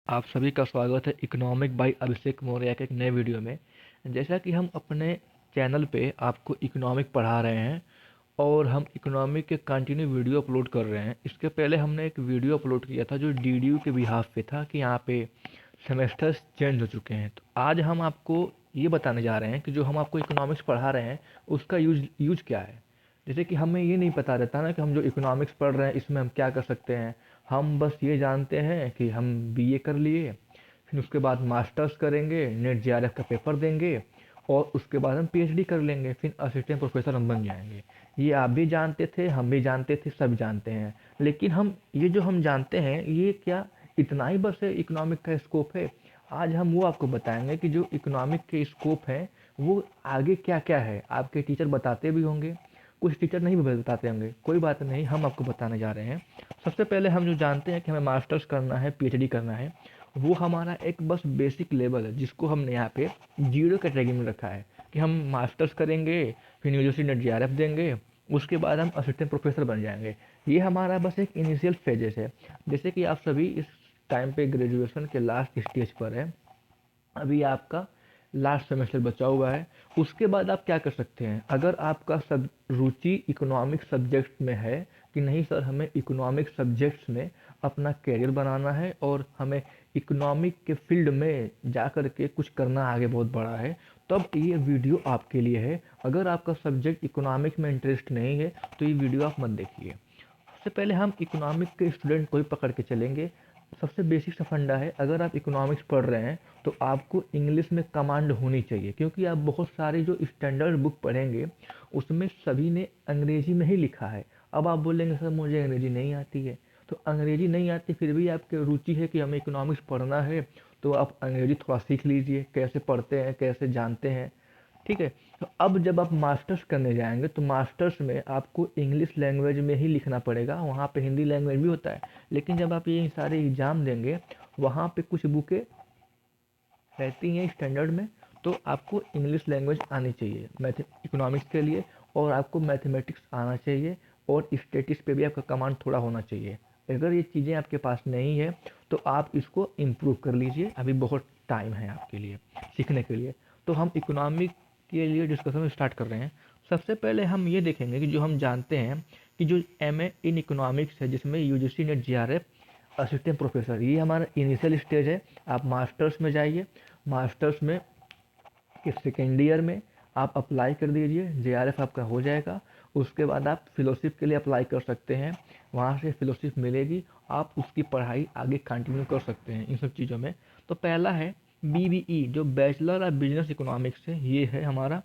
आप सभी का स्वागत है इकोनॉमिक बाय अभिषेक मौर्य के एक नए वीडियो में। जैसा कि हम अपने चैनल पे आपको इकोनॉमिक पढ़ा रहे हैं और हम इकोनॉमिक के कंटिन्यू वीडियो अपलोड कर रहे हैं। इसके पहले हमने एक वीडियो अपलोड किया था जो डीडीयू के बिहाफ पे था कि यहाँ पे सेमेस्टर्स चेंज हो चुके हैं। तो आज हम आपको ये बताने जा रहे हैं कि जो हम आपको इकोनॉमिक्स पढ़ा रहे हैं उसका यूज क्या है। जैसे कि हमें ये नहीं पता रहता ना कि हम जो इकोनॉमिक्स पढ़ रहे हैं इसमें हम क्या कर सकते हैं। हम बस ये जानते हैं कि हम बीए कर लिए, फिर उसके बाद मास्टर्स करेंगे, नेट जेआरएफ का पेपर देंगे और उसके बाद हम पीएचडी कर लेंगे, फिर असिस्टेंट प्रोफेसर हम बन जाएंगे। ये आप भी जानते थे, हम भी जानते थे, सब जानते हैं। लेकिन हम ये जो हम जानते हैं ये क्या इतना ही बस है इकोनॉमिक का स्कोप है? आज हम वो आपको बताएंगे कि जो इकोनॉमिक के स्कोप है वो आगे क्या क्या है। आपके टीचर बताते भी होंगे, कुछ टीचर नहीं भी बताते होंगे, कोई बात नहीं, हम आपको बताने जा रहे हैं। सबसे पहले हम जो जानते हैं कि हमें मास्टर्स करना है, पीएचडी करना है, वो हमारा एक बस बेसिक लेवल है जिसको हमने यहाँ पे जीरो कैटेगरी में रखा है कि हम मास्टर्स करेंगे, फिर यूनिवर्सिटी नेट जेआरएफ देंगे, उसके बाद हम असिस्टेंट प्रोफेसर बन जाएंगे। ये हमारा बस एक इनिशियल फेजेस है। जैसे कि आप सभी इस टाइम पे ग्रेजुएशन के लास्ट स्टेज पर है, अभी आपका लास्ट सेमेस्टर बचा हुआ है। उसके बाद आप क्या कर सकते हैं, अगर आपका सब रुचि इकोनॉमिक सब्जेक्ट में है कि नहीं सर हमें इकोनॉमिक सब्जेक्ट्स में अपना करियर बनाना है और हमें इकोनॉमिक के फील्ड में जा कर के कुछ करना आगे बहुत बड़ा है, तब ये वीडियो आपके लिए है। अगर आपका सब्जेक्ट इकोनॉमिक्स में इंटरेस्ट नहीं है तो ये वीडियो आप मत देखिए। सबसे पहले हम इकोनॉमिक के स्टूडेंट को ही पकड़ के चलेंगे। सबसे बेसिक सा फंडा है, अगर आप इकोनॉमिक्स पढ़ रहे हैं तो आपको इंग्लिश में कमांड होनी चाहिए, क्योंकि आप बहुत सारी जो स्टैंडर्ड बुक पढ़ेंगे उसमें सभी ने अंग्रेजी में ही लिखा है। अब आप बोलेंगे सर मुझे अंग्रेजी नहीं आती है, तो अंग्रेजी नहीं आती फिर भी आपकी रुचि है कि हमें इकोनॉमिक्स पढ़ना है, तो आप अंग्रेजी थोड़ा सीख लीजिए, कैसे पढ़ते हैं, कैसे जानते हैं। ठीक है। तो अब जब आप मास्टर्स करने जाएंगे तो मास्टर्स में आपको इंग्लिश लैंग्वेज में ही लिखना पड़ेगा, वहाँ पे हिंदी लैंग्वेज भी होता है। लेकिन जब आप ये सारे एग्जाम देंगे वहाँ पे कुछ बुकें रहती हैं स्टैंडर्ड में, तो आपको इंग्लिश लैंग्वेज आनी चाहिए मैथ इकोनॉमिक्स के लिए, और आपको मैथमेटिक्स आना चाहिए, और स्टेटिक्स पे भी आपका कमांड थोड़ा होना चाहिए। अगर ये चीज़ें आपके पास नहीं है तो आप इसको इम्प्रूव कर लीजिए, अभी बहुत टाइम है आपके लिए सीखने के लिए। तो हम इकोनॉमिक के लिए डिस्कशन स्टार्ट कर रहे हैं। सबसे पहले हम ये देखेंगे कि जो हम जानते हैं कि जो एमए इन इकोनॉमिक्स है जिसमें UGC net JRF assistant professor, ये हमारा इनिशियल स्टेज है। आप मास्टर्स में जाइए, मास्टर्स में के सेकेंड ईयर में आप अप्लाई कर दीजिए, जेआरएफ आपका हो जाएगा। उसके बाद आप फेलोशिप के लिए अप्लाई कर सकते हैं, वहाँ से फेलोशिप मिलेगी, आप उसकी पढ़ाई आगे कंटिन्यू कर सकते हैं इन सब चीज़ों में। तो पहला है बीबीई जो बैचलर ऑफ बिजनेस इकोनॉमिक्स है, ये है हमारा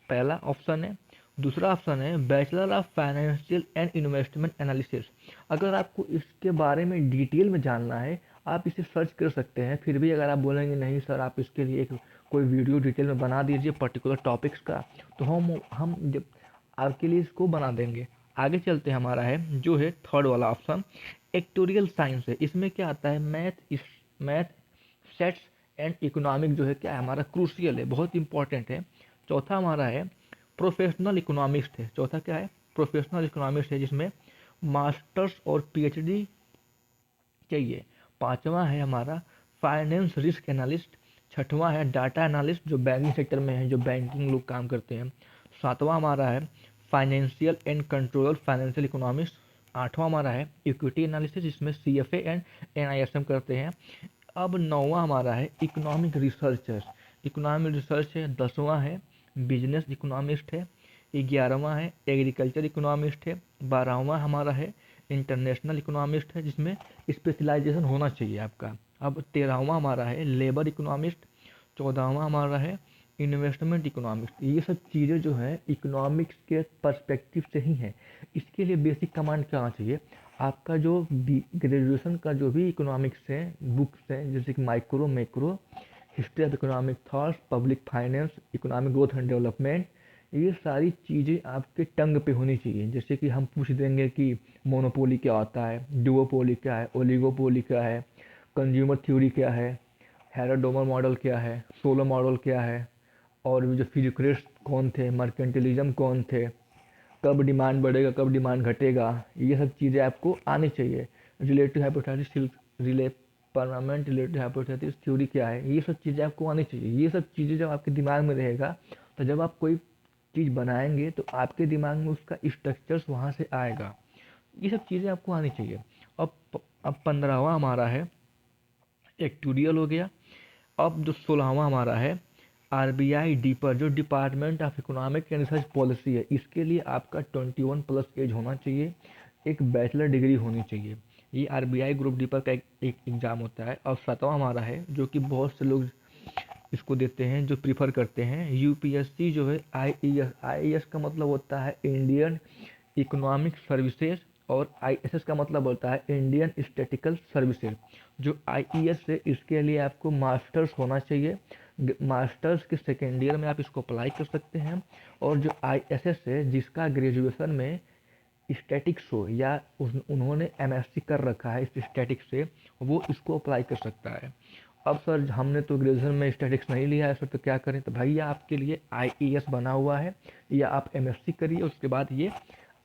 पहला ऑप्शन है। दूसरा ऑप्शन है bachelor of financial and investment analysis. अगर आपको इसके बारे में डिटेल में जानना है आप इसे सर्च कर सकते हैं। फिर भी अगर आप बोलेंगे नहीं सर आप इसके लिए एक कोई वीडियो डिटेल में बना दीजिए पर्टिकुलर टॉपिक्स का, तो हम जब आपके लिए इसको बना देंगे। आगे चलते हैं, हमारा है जो है थर्ड वाला ऑप्शन एक्टोरियल साइंस है। इसमें क्या आता है, मैथ सेट्स एंड इकोनॉमिक जो है क्या है हमारा क्रूशियल है, बहुत इंपॉर्टेंट है। चौथा हमारा है प्रोफेशनल इकोनॉमिक्स है। चौथा क्या है, प्रोफेशनल इकोनॉमिक्स है, जिसमें मास्टर्स और पीएचडी चाहिए। पांचवा है हमारा फाइनेंस रिस्क एनालिस्ट। छठवां है डाटा एनालिस्ट जो बैंकिंग सेक्टर में है, जो बैंकिंग लोग काम करते हैं। सातवां हमारा है financial and controller financial economics. आठवां हमारा है इक्विटी एनालिसिस जिसमें सीएफए एंड एनआईएसएम करते हैं। अब नौवां हमारा है इकोनॉमिक रिसर्चर, इकोनॉमिक रिसर्च है। दसवां है बिजनेस इकोनॉमिस्ट है। ग्यारहवां है एग्रीकल्चर इकोनॉमिस्ट है। बारहवां हमारा है इंटरनेशनल इकोनॉमिस्ट है, जिसमें स्पेशलाइजेशन होना चाहिए आपका। अब तेरहवां हमारा है लेबर इकोनॉमिस्ट। चौदहवां हमारा है इन्वेस्टमेंट इकोनॉमिक्स। ये सब चीज़ें जो है इकोनॉमिक्स के पर्सपेक्टिव से ही हैं। इसके लिए बेसिक कमांड क्या आना चाहिए, आपका जो ग्रेजुएशन का जो भी इकोनॉमिक्स है बुक्स हैं, जैसे कि micro macro, history of economic thoughts, public finance, economic growth and development, ये सारी चीज़ें आपके टंग पे होनी चाहिए। जैसे कि हम पूछ देंगे कि मोनोपोली क्या होता है, डुओपोली क्या है, ओलिगोपोली क्या है, कंज्यूमर थ्योरी क्या है, हेरोडोमर मॉडल क्या है, सोलो मॉडल क्या है, और जो फिजिक्रिस्ट कौन थे, मर्केंटिलिज्म कौन थे, कब डिमांड बढ़ेगा कब डिमांड घटेगा, ये सब चीज़ें आपको आनी चाहिए। Relative hypothesis permanent relative hypothesis theory क्या है, ये सब चीज़ें आपको आनी चाहिए। ये सब चीज़ें जब आपके दिमाग में रहेगा तो जब आप कोई चीज़ बनाएंगे तो आपके दिमाग में उसका स्ट्रक्चर्स वहाँ से आएगा। ये सब चीज़ें आपको आनी चाहिए। अब 15वां हमारा है एक्टूरियल हो गया। अब जो 16वां हमारा है आरबीआई डीपर, जो department of economic and research policy है, इसके लिए आपका 21 प्लस एज होना चाहिए, एक बैचलर डिग्री होनी चाहिए। ये आरबीआई ग्रुप डीपर का एक एग्ज़ाम होता है। और 7वां हमारा है जो कि बहुत से लोग इसको देते हैं, जो प्रीफर करते हैं, यूपीएससी जो है आईईएस। आईईएस का मतलब होता है इंडियन इकोनॉमिक सर्विसेज, और आईएसएस का मतलब होता है इंडियन स्टैटिकल सर्विसेज। जो आईईएस है इसके लिए आपको मास्टर्स होना चाहिए। मास्टर्स के सेकेंड ईयर में आप इसको अप्लाई कर सकते हैं। और जो आईएसएस है जिसका ग्रेजुएशन में स्टैटिक्स हो या उन्होंने एमएससी कर रखा है इस स्टैटिक्स से, वो इसको अप्लाई कर सकता है। अब सर हमने तो ग्रेजुएशन में स्टैटिक्स नहीं लिया है सर, तो क्या करें? तो भैया आपके लिए आईईएस बना हुआ है, या आप एमएससी करिए उसके बाद ये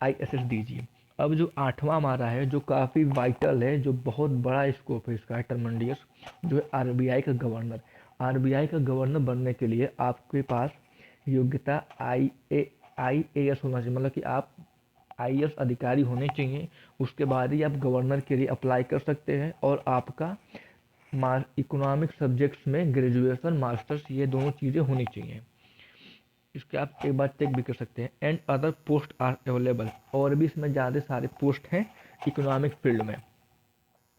आईएसएस दीजिए। अब जो 8वां हमारा है जो काफ़ी वाइटल है, जो बहुत बड़ा स्कोप है इसका, टर्मंडियस, जो है आरबीआई का गवर्नर। आरबीआई का गवर्नर बनने के लिए आपके पास योग्यता आईएएस होना चाहिए, मतलब कि आप आईएएस अधिकारी होने चाहिए। उसके बाद ही आप गवर्नर के लिए अप्लाई कर सकते हैं। और आपका इकोनॉमिक सब्जेक्ट्स में ग्रेजुएशन मास्टर्स ये दोनों चीज़ें होनी चाहिए। इसके आप एक बार चेक भी कर सकते हैं। And other post are available, और भी इसमें ज़्यादा सारे पोस्ट हैं इकोनॉमिक फील्ड में।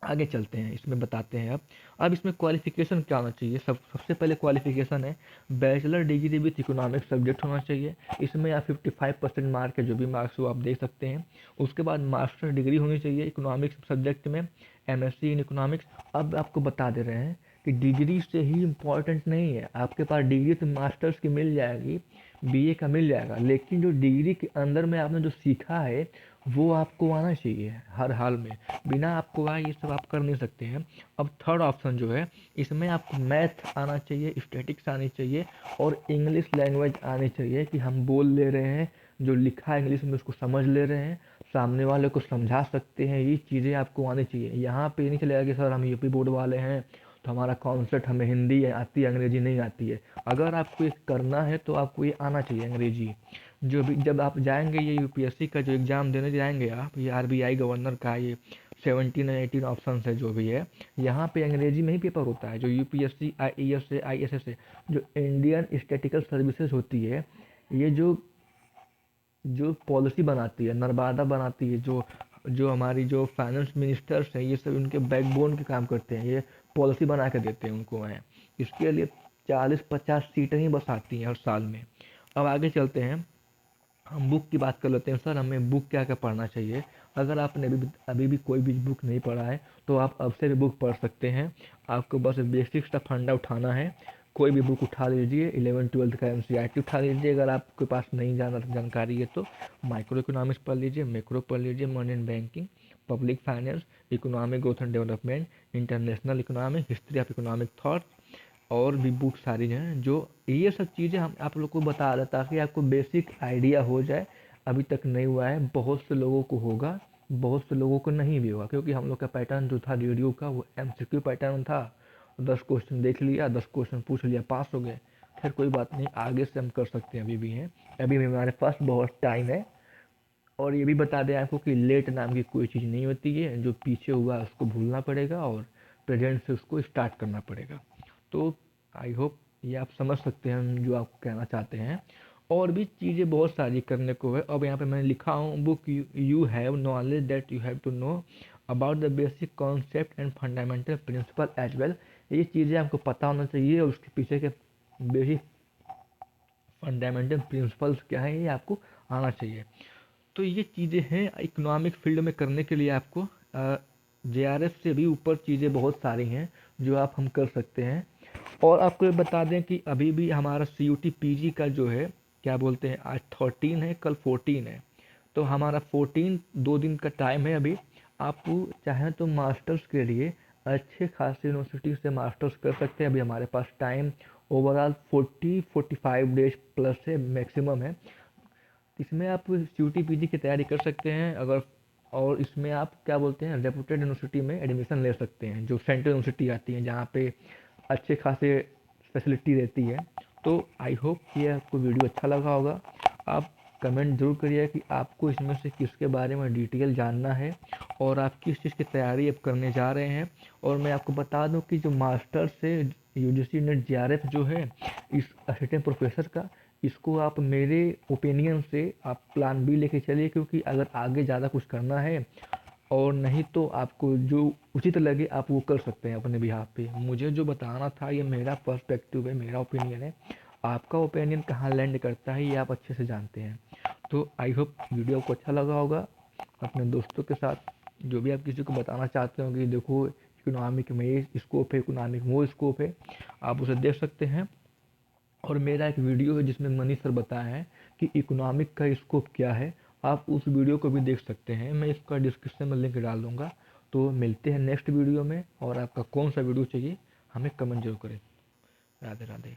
आगे चलते हैं, इसमें बताते हैं। अब इसमें क्वालिफिकेशन क्या होना चाहिए? सबसे पहले क्वालिफिकेशन है bachelor degree with economic subject होना चाहिए। इसमें आप 55% मार्क है, जो भी मार्क्स हो आप देख सकते हैं। उसके बाद मास्टर डिग्री होनी चाहिए इकोनॉमिक्स सब्जेक्ट में, एमएससी इन इकोनॉमिक्स। अब आपको बता दे रहे हैं कि डिग्री से ही इम्पॉर्टेंट नहीं है, आपके पास डिग्री तो मास्टर्स की मिल जाएगी, बीए का मिल जाएगा, लेकिन जो डिग्री के अंदर में आपने जो सीखा है वो आपको आना चाहिए हर हाल में। बिना आपको आए ये सब आप कर नहीं सकते हैं। अब थर्ड ऑप्शन जो है, इसमें आपको मैथ आना चाहिए, स्टैटिक्स आनी चाहिए, और इंग्लिश लैंग्वेज आनी चाहिए कि हम बोल ले रहे हैं, जो लिखा है इंग्लिश में उसको समझ ले रहे हैं, सामने वाले को समझा सकते हैं। ये चीज़ें आपको आनी चाहिए। यहाँ पे नहीं चलेगा कि सर हम यूपी बोर्ड वाले हैं तो हमारा कॉन्सेप्ट, हमें हिंदी आती है अंग्रेजी नहीं आती है। अगर आपको ये करना है तो आपको ये आना चाहिए अंग्रेजी। जो भी जब आप जाएंगे ये यूपीएससी का जो एग्ज़ाम देने जाएंगे आप, ये आरबीआई गवर्नर का ये 17 और 18 ऑप्शन है जो भी है, यहाँ पे अंग्रेजी में ही पेपर होता है। जो यूपीएससी आईएएस से आईएसएस से जो इंडियन स्टैटिकल सर्विसेज होती है, ये जो जो पॉलिसी बनाती है, नर्मदा बनाती है, जो जो हमारी जो फाइनेंस मिनिस्टर्स हैं, ये सब उनके बैकबोन के काम करते हैं, ये पॉलिसी बना के देते हैं उनको हैं। इसके लिए 40-50 सीटें ही बस आती हैं हर साल में। अब आगे चलते हैं, हम बुक की बात कर लेते हैं। सर हमें बुक क्या क्या पढ़ना चाहिए? अगर आपने अभी भी कोई भी बुक नहीं पढ़ा है तो आप अब से भी बुक पढ़ सकते हैं। आपको बस बेसिक्स का फंडा उठाना है। कोई भी बुक उठा लीजिए, 11-12 का एनसीईआरटी उठा लीजिए। अगर आपके पास नहीं जानकारी है तो माइक्रो इकोनॉमिक्स पढ़ लीजिए, मैक्रो पढ़ लीजिए, money and banking, public finance, economic growth and development, international economic, history of economic thought, और भी बुक सारी हैं। जो ये सब चीज़ें हम आप लोग को बता रहे ताकि आपको बेसिक आइडिया हो जाए। अभी तक नहीं हुआ है, बहुत से लोगों को होगा, बहुत से लोगों को नहीं भी होगा, क्योंकि हम लोग का पैटर्न जो था वीडियो का वो एमसीक्यू पैटर्न था। 10 क्वेश्चन देख लिया, 10 क्वेश्चन पूछ लिया, पास हो गए। खैर कोई बात नहीं, आगे से हम कर सकते हैं, अभी भी हैं, अभी भी हमारे पास बहुत टाइम है। और ये भी बता दें आपको कि लेट नाम की कोई चीज़ नहीं होती है, जो पीछे हुआ उसको भूलना पड़ेगा और प्रेजेंट से उसको स्टार्ट करना पड़ेगा। तो आई होप ये आप समझ सकते हैं हम जो आपको कहना चाहते हैं। और भी चीज़ें बहुत सारी करने को है। अब यहाँ पे मैंने लिखा हूँ book you have knowledge that you have to know about the basic concept and fundamental principle as well. ये चीज़ें आपको पता होना चाहिए और उसके पीछे के बेसिक फंडामेंटल प्रिंसिपल्स क्या है ये आपको आना चाहिए। तो ये चीज़ें हैं इकोनॉमिक फील्ड में करने के लिए। आपको जेआरएफ से भी ऊपर चीज़ें बहुत सारी हैं जो आप हम कर सकते हैं। और आपको ये बता दें कि अभी भी हमारा सीयूटी पीजी का जो है क्या बोलते हैं, आज 13 है, कल 14 है, तो हमारा 14 2 दिन का टाइम है अभी। आप चाहें तो मास्टर्स के लिए अच्छे खासी यूनिवर्सिटी से मास्टर्स कर सकते हैं। अभी हमारे पास टाइम ओवरऑल 40-45 डेज प्लस है, मैक्सिमम है। इसमें आप सीयूटी पीजी की तैयारी कर सकते हैं। अगर और इसमें आप क्या बोलते हैं, रेपुटेड यूनिवर्सिटी में एडमिशन ले सकते हैं, जो सेंट्रल यूनिवर्सिटी आती है जहाँ पे अच्छे खासे फैसिलिटी रहती है। तो आई होप ये आपको वीडियो अच्छा लगा होगा। आप कमेंट जरूर करिए कि आपको इसमें से किसके बारे में डिटेल जानना है और आप किस चीज़ की तैयारी अब करने जा रहे हैं। और मैं आपको बता दूं कि जो मास्टर से यूजीसी नेट जेआरएफ जो है इस असिस्टेंट प्रोफेसर का, इसको आप मेरे ओपिनियन से आप प्लान बी लेके चलिए, क्योंकि अगर आगे ज़्यादा कुछ करना है और नहीं तो आपको जो उचित लगे आप वो कर सकते हैं अपने बिहाफ पे। मुझे जो बताना था ये मेरा पर्सपेक्टिव है, मेरा ओपिनियन है। आपका ओपिनियन कहाँ लैंड करता है ये आप अच्छे से जानते हैं। तो आई होप वीडियो को अच्छा लगा होगा। अपने दोस्तों के साथ जो भी आप किसी को बताना चाहते हो कि देखो इकोनॉमिक में ये स्कोप है, इकोनॉमिक में वो स्कोप है, आप उसे देख सकते हैं। और मेरा एक वीडियो है जिसमें मनीष सर बताया है कि इकोनॉमिक का स्कोप क्या है, आप उस वीडियो को भी देख सकते हैं। मैं इसका डिस्क्रिप्शन में लिंक डाल दूंगा। तो मिलते हैं नेक्स्ट वीडियो में, और आपका कौन सा वीडियो चाहिए हमें कमेंट जरूर करें। राधे राधे।